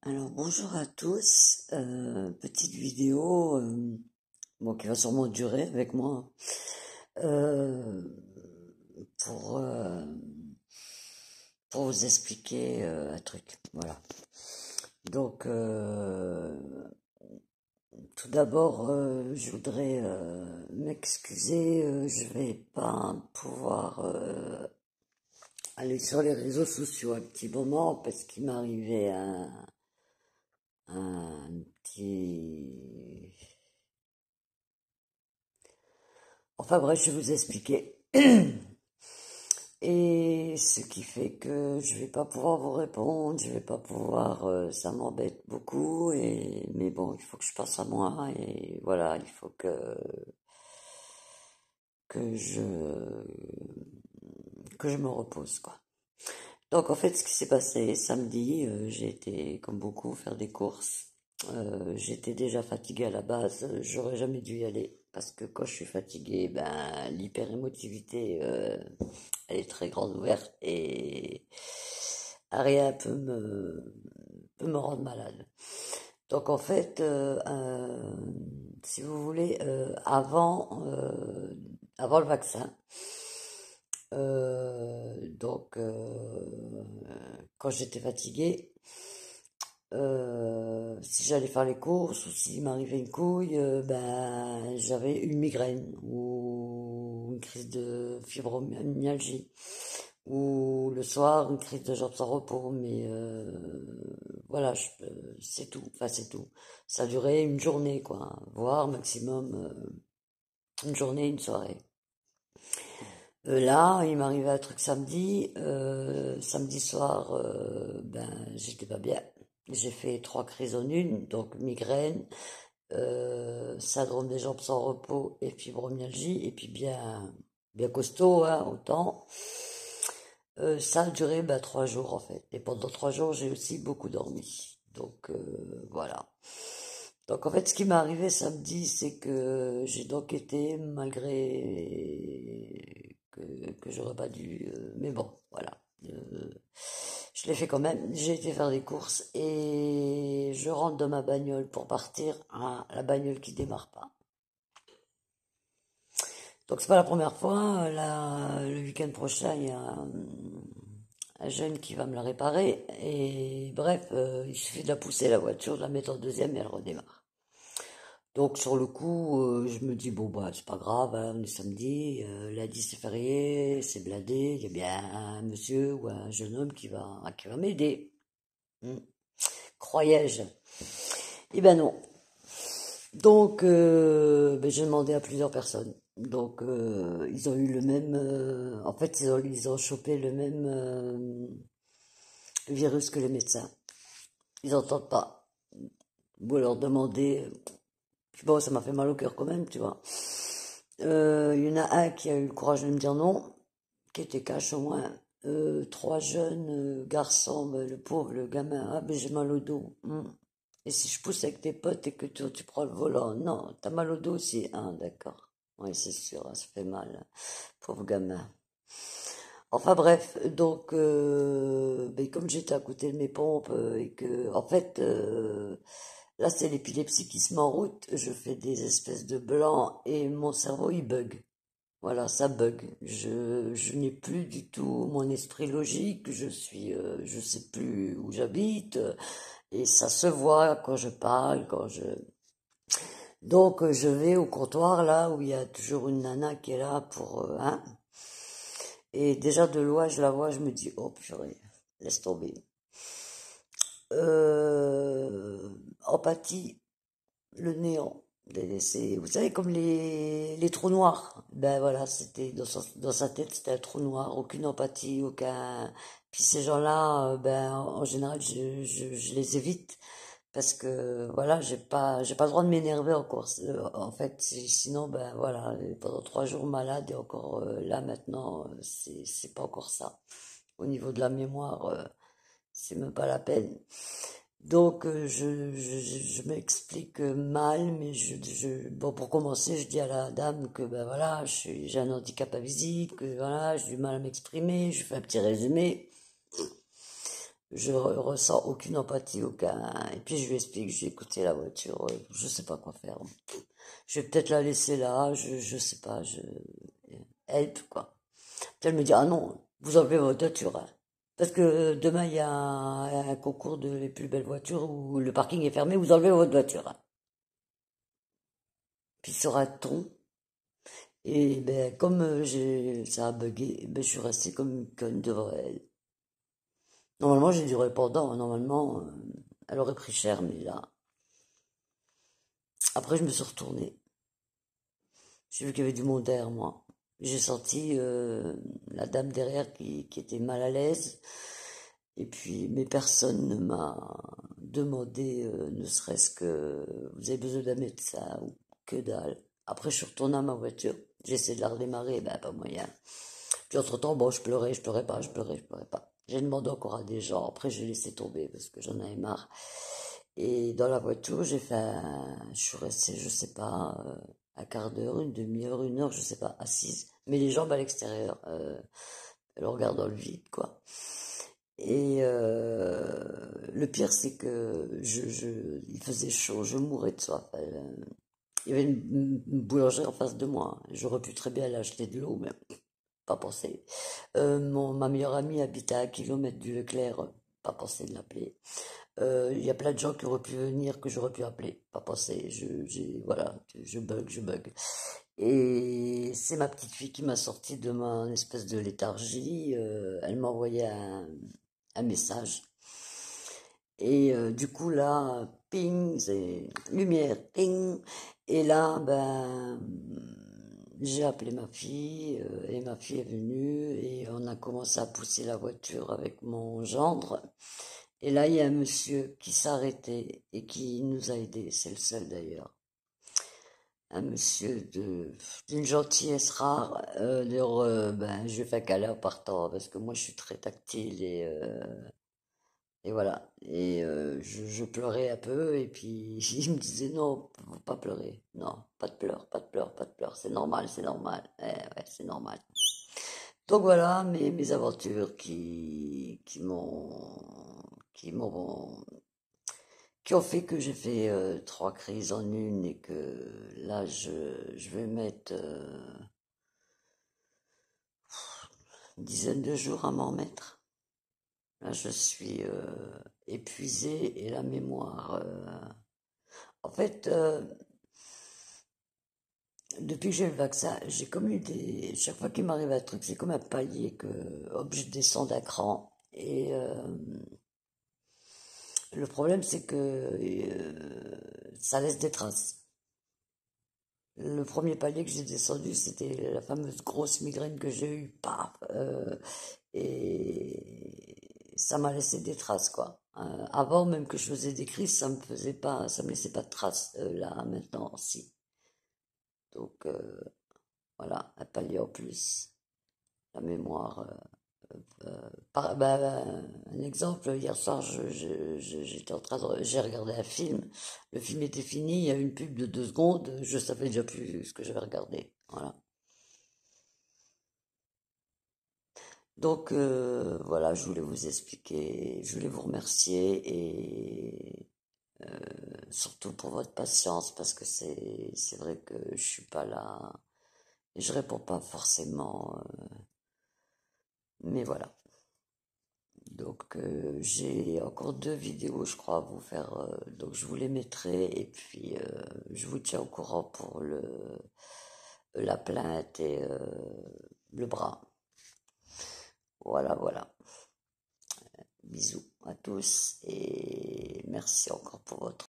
Alors bonjour à tous, petite vidéo bon, qui va sûrement durer avec moi euh, pour, euh, pour vous expliquer un truc. Voilà. Donc tout d'abord je voudrais m'excuser, je vais pas pouvoir aller sur les réseaux sociaux un petit moment parce qu'il m'est arrivé un petit. Enfin bref, je vais vous expliquer. Et ce qui fait que je vais pas pouvoir vous répondre, je vais pas pouvoir, ça m'embête beaucoup, mais bon, il faut que je passe à moi, et voilà, il faut que je, que je me repose, quoi. Donc en fait, ce qui s'est passé samedi, j'ai été, comme beaucoup, faire des courses. J'étais déjà fatiguée à la base, j'aurais jamais dû y aller, parce que quand je suis fatiguée, ben, l'hyperémotivité, elle est très grande ouverte, et rien peut me rendre malade. Donc en fait, si vous voulez, avant le vaccin, donc quand j'étais fatiguée, si j'allais faire les courses ou s'il m'arrivait une couille, ben j'avais une migraine ou une crise de fibromyalgie ou le soir une crise de jambes sans repos. Mais voilà, c'est tout. Enfin c'est tout. Ça durait une journée, quoi, voire maximum une journée, une soirée. Là, il m'arrivait un truc samedi. Samedi soir, ben, j'étais pas bien. J'ai fait 3 crises en une, donc migraine, syndrome des jambes sans repos et fibromyalgie, et puis bien costaud, hein, autant. Ça a duré 3 jours en fait. Et pendant 3 jours, j'ai aussi beaucoup dormi. Donc voilà. Donc en fait, ce qui m'est arrivé samedi, c'est que j'ai donc été, malgré que j'aurais pas dû, mais bon, voilà. Je l'ai fait quand même. J'ai été faire des courses et je rentre dans ma bagnole pour partir. Ah, la bagnole qui démarre pas. Donc c'est pas la première fois. Là, le week-end prochain, il y a un jeune qui va me la réparer. Et bref, il suffit de la pousser la voiture, de la mettre en deuxième et elle redémarre. Donc sur le coup, je me dis bon bah c'est pas grave, hein, on est samedi, lundi c'est férié, c'est blindé, il y a bien un monsieur ou un jeune homme qui va m'aider. Hmm. Croyais-je? Eh ben non. Donc ben, j'ai demandé à plusieurs personnes. Donc ils ont eu le même, en fait ils ont chopé le même virus que les médecins. Ils n'entendent pas. Vous leur demandez, bon ça m'a fait mal au cœur quand même, tu vois. Il y en a un qui a eu le courage de me dire non, qui était cash au moins. 3 jeunes garçons, ben, le pauvre, le gamin, ah ben j'ai mal au dos. Et si je pousse avec tes potes et que tu prends le volant, non, t'as mal au dos aussi. Ah d'accord. Oui, c'est sûr, ça fait mal. Pauvre gamin. Enfin bref, donc ben, comme j'étais à côté de mes pompes et que en fait là c'est l'épilepsie qui se met en route, je fais des espèces de blancs et mon cerveau il bug. Voilà, ça bug. Je n'ai plus du tout mon esprit logique, je sais plus où j'habite, et ça se voit quand je parle, quand je. Donc je vais au comptoir là où il y a toujours une nana qui est là pour, hein. Et déjà de loin je la vois, je me dis oh purée, laisse tomber. Empathie, le néant. Vous savez, comme les trous noirs. Ben voilà, c'était dans sa tête, c'était un trou noir, aucune empathie, aucun. Puis ces gens-là, ben en général, je les évite parce que voilà, j'ai pas le droit de m'énerver encore. En fait, sinon, ben voilà, pendant 3 jours malade et encore là maintenant, c'est pas encore ça. Au niveau de la mémoire, c'est même pas la peine. Donc je m'explique mal, mais bon, pour commencer, je dis à la dame que ben voilà, j'ai un handicap à visite, que voilà, j'ai du mal à m'exprimer, je fais un petit résumé. Je ressens aucune empathie, aucun. Et puis je lui explique, j'ai écouté la voiture, je sais pas quoi faire. Je vais peut-être la laisser là, je sais pas, help, quoi. Puis elle me dit, ah non, vous enlevez votre voiture, hein. Parce que demain, il y a un concours de les plus belles voitures où le parking est fermé, vous enlevez votre voiture, hein. Puis sera-t-on. Et ben, comme ça a bugué, ben, je suis restée comme une conne devant elle. Normalement, j'ai du répondant, normalement, elle aurait pris cher, mais là. Après, je me suis retournée. J'ai vu qu'il y avait du monde derrière moi. J'ai senti la dame derrière qui était mal à l'aise. Et puis, mais personne ne m'a demandé, ne serait-ce que vous avez besoin d'un médecin ou que dalle. Après, je suis retournée à ma voiture. J'ai essayé de la redémarrer, ben pas moyen. Puis entre-temps, bon, je pleurais pas, je pleurais pas. J'ai demandé encore à des gens. Après, j'ai laissé tomber parce que j'en avais marre. Et dans la voiture, je suis restée, je sais pas, un quart d'heure, une demi-heure, une heure, je sais pas, assise. Mais les jambes à l'extérieur, le regard dans le vide, quoi. Et le pire, c'est que il faisait chaud, je mourais de soif. Il y avait une boulangerie en face de moi. J'aurais pu très bien aller acheter de l'eau, mais pas pensé. Ma meilleure amie habite à 1 kilomètre du Leclerc, pas pensé de l'appeler. Il y a plein de gens qui auraient pu venir, que j'aurais pu appeler, pas pensé. Voilà, je bug. Et c'est ma petite fille qui m'a sorti de ma espèce de léthargie. Elle m'a envoyé un message. Et du coup, là, ping, c'est lumière, ping. Et là, ben, j'ai appelé ma fille et ma fille est venue et on a commencé à pousser la voiture avec mon gendre. Et là, il y a un monsieur qui s'est arrêté et qui nous a aidés. C'est le seul d'ailleurs. Un monsieur d'une gentillesse rare. D'ailleurs, ben, je lui ai fait un câlin en partant parce que moi, je suis très tactile et voilà. Et je pleurais un peu et puis il me disait non, faut pas pleurer. Non, pas de pleurs, pas de pleurs, pas de pleurs. C'est normal, c'est normal. Ouais, c'est normal. Donc voilà mes aventures qui m'ont qui ont fait que j'ai fait 3 crises en une et que là je vais mettre une dizaine de jours à m'en remettre. Là je suis épuisée et la mémoire. En fait, depuis que j'ai le vaccin, j'ai comme eu des. Chaque fois qu'il m'arrive un truc, c'est comme un palier que hop, je descends d'un cran. Et le problème, c'est que ça laisse des traces. Le premier palier que j'ai descendu, c'était la fameuse grosse migraine que j'ai eue, paf, et ça m'a laissé des traces, quoi. Avant même que je faisais des crises, ça me laissait pas de traces. Là, maintenant, si. Donc, voilà, un palier en plus. La mémoire. Un exemple, hier soir, j'étais en train j'ai regardé un film. Le film était fini, il y a eu une pub de 2 secondes, je savais déjà plus ce que j'avais regardé. Voilà. Donc voilà, je voulais vous expliquer, je voulais vous remercier et surtout pour votre patience parce que c'est vrai que je suis pas là et je réponds pas forcément, mais voilà. Donc j'ai encore 2 vidéos, je crois, à vous faire. Donc je vous les mettrai et puis je vous tiens au courant pour la plainte et le bras. Voilà, voilà. Bisous à tous et merci encore pour votre